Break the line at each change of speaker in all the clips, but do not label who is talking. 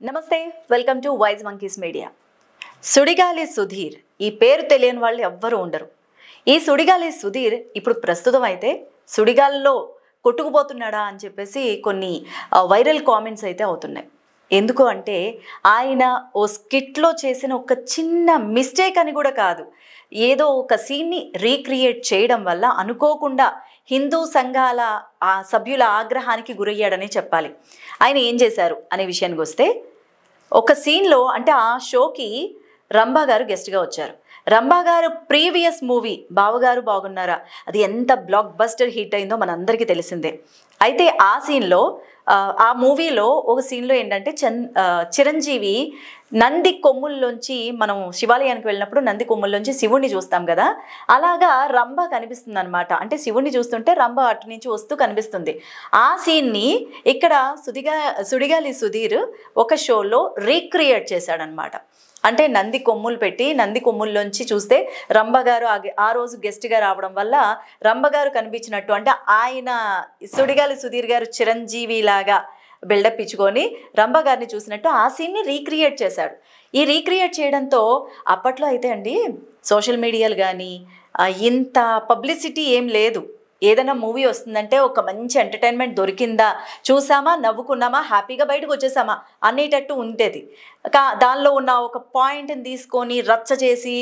నమస్తే welcome to wise monkeys media. Sudigali Sudheer ఈ పేరు తెలియని వాళ్ళు ఎవ్వరూ ఉండరు. ఈ సుడిగాలి సుధీర్ ఇప్పుడు ప్రస్తుతం అయితే సుడిగాలిలో కొట్టుకుపోతున్నాడా అని చెప్పేసి కొన్ని వైరల్ కామెంట్స్ అయితే అవుతున్నాయి. ఎందుకు అంటే ఆయన ఓ స్కిట్లో చేసిన ఒక చిన్న మిస్టేక్ అని కూడా కాదు, ఏదో ఒక సీన్ని రీక్రియేట్ చేయడం వల్ల అనుకోకుండా హిందూ సంఘాల ఆ సభ్యుల ఆగ్రహానికి గురయ్యాడని చెప్పాలి. ఆయన ఏం చేశారు అనే విషయానికి వస్తే, ఒక సీన్లో అంటే ఆ షోకి రంభా గారు గెస్ట్గా వచ్చారు. రంభా గారు ప్రీవియస్ మూవీ బావగారు బాగున్నారా అది ఎంత బ్లాక్ బస్టర్ హిట్ అయిందో మనందరికీ తెలిసిందే. అయితే ఆ సీన్లో ఆ మూవీలో ఒక సీన్లో ఏంటంటే చిరంజీవి నంది కొమ్ముల్లోంచి, మనం శివాలయానికి వెళ్ళినప్పుడు నంది కొమ్ముల్లోంచి శివుణ్ణి చూస్తాం కదా, అలాగా రంభ కనిపిస్తుంది అనమాట. అంటే శివుణ్ణి చూస్తుంటే రంభ అటు నుంచి వస్తూ కనిపిస్తుంది. ఆ సీన్ని ఇక్కడ సుడిగాలి సుధీర్ ఒక షోలో రీక్రియేట్ చేశాడనమాట. అంటే నంది కొమ్ములు పెట్టి నంది కొమ్ముల్లోంచి చూస్తే రంభ గారు ఆ రోజు గెస్ట్గా రావడం వల్ల రంభ గారు కనిపించినట్టు, అంటే ఆయన సుడిగాలి సుధీర్ గారు చిరంజీవి లాగా బిల్డప్ ఇచ్చుకొని రంభ గారిని చూసినట్టు ఆ సీన్ని రీక్రియేట్ చేశాడు. ఈ రీక్రియేట్ చేయడంతో అప్పట్లో అయితే అండి సోషల్ మీడియాలు కానీ ఇంత పబ్లిసిటీ ఏం లేదు. ఏదైనా మూవీ వస్తుందంటే ఒక మంచి ఎంటర్టైన్మెంట్ దొరికిందా, చూసామా, నవ్వుకున్నామా, హ్యాపీగా బయటకు వచ్చేసామా అనేటట్టు ఉండేది. దానిలో ఉన్న ఒక పాయింట్ని తీసుకొని రచ్చ చేసి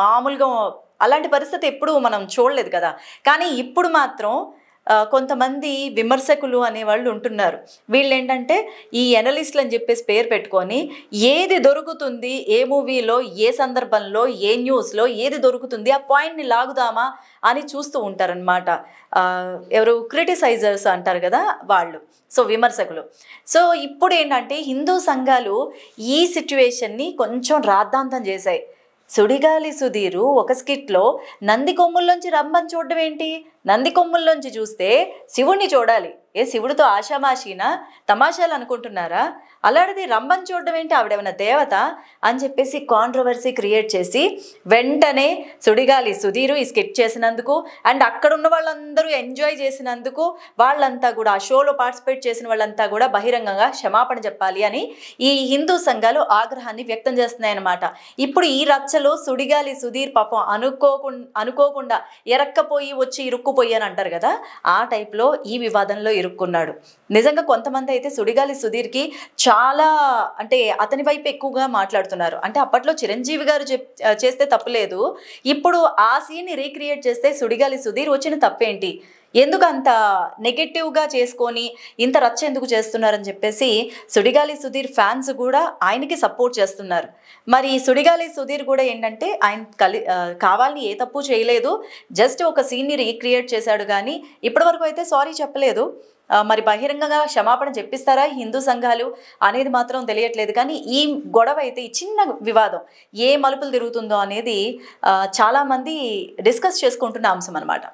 మామూలుగా అలాంటి పరిస్థితి ఎప్పుడు మనం చూడలేదు కదా. కానీ ఇప్పుడు మాత్రం కొంతమంది విమర్శకులు అనేవాళ్ళు ఉంటున్నారు. వీళ్ళు ఏంటంటే ఈ ఎనలిస్టులు అని చెప్పేసి పేరు పెట్టుకొని ఏది దొరుకుతుంది, ఏ మూవీలో, ఏ సందర్భంలో, ఏ న్యూస్లో ఏది దొరుకుతుంది ఆ పాయింట్ని లాగుదామా అని చూస్తూ ఉంటారనమాట. ఎవరు క్రిటిసైజర్స్ అంటారు కదా వాళ్ళు, సో విమర్శకులు. సో ఇప్పుడు ఏంటంటే హిందూ సంఘాలు ఈ సిచ్యువేషన్ని కొంచెం రాద్ధాంతం చేశాయి. సుడిగాలి సుధీరు ఒక స్కిట్లో నంది కొమ్ముల్లోంచి రంభని చూడడం ఏంటి, నంది కొమ్ముల్లోంచి చూస్తే శివుణ్ణి చూడాలి. ఏ శివుడితో ఆషామాషీనా, తమాషాలు అనుకుంటున్నారా? అలాంటిది రంభని చూడడం ఏంటి, ఆవిడేమైనా దేవత అని చెప్పేసి కాంట్రవర్సీ క్రియేట్ చేసి వెంటనే సుడిగాలి సుధీరు ఈ స్కిట్ చేసినందుకు అండ్ అక్కడున్న వాళ్ళందరూ ఎంజాయ్ చేసినందుకు వాళ్ళంతా కూడా, ఆ షోలో పార్టిసిపేట్ చేసిన వాళ్ళంతా కూడా బహిరంగంగా క్షమాపణ చెప్పాలి అని ఈ హిందూ సంఘాలు ఆగ్రహాన్ని వ్యక్తం చేస్తున్నాయన్నమాట. ఇప్పుడు ఈ రచ్చలో సుడిగాలి సుధీర్ పాపం అనుకోకుండా ఎరక్కపోయి వచ్చి ఇరుక్కుపోయి అని అంటారు కదా, ఆ టైప్లో ఈ వివాదంలో ఇరుక్కున్నాడు. నిజంగా కొంతమంది అయితే సుడిగాలి సుధీర్కి చాలా, అంటే అతని వైపు ఎక్కువగా మాట్లాడుతున్నారు. అంటే అప్పట్లో చిరంజీవి గారు చేస్తే తప్పులేదు, ఇప్పుడు ఆ సీన్ని రీక్రియేట్ చేస్తే సుడిగాలి సుధీర్ వచ్చిన తప్పేంటి, ఎందుకు అంత నెగటివ్గా చేసుకొని ఇంత రచ్చ ఎందుకు చేస్తున్నారని చెప్పేసి సుడిగాలి సుధీర్ ఫ్యాన్స్ కూడా ఆయనకి సపోర్ట్ చేస్తున్నారు. మరి సుడిగాలి సుధీర్ కూడా ఏంటంటే ఆయన కావాలని ఏ తప్పు చేయలేదు, జస్ట్ ఒక సీన్ని రీక్రియేట్ చేశాడు కానీ ఇప్పటివరకు అయితే సారీ చెప్పలేదు. మరి బహిరంగంగా క్షమాపణ చెప్పిస్తారా హిందూ సంఘాలు అనేది మాత్రం తెలియట్లేదు. కానీ ఈ గొడవ అయితే, ఈ చిన్న వివాదం ఏ మలుపులు తిరుగుతుందో అనేది చాలామంది డిస్కస్ చేసుకుంటున్న అంశం అన్నమాట.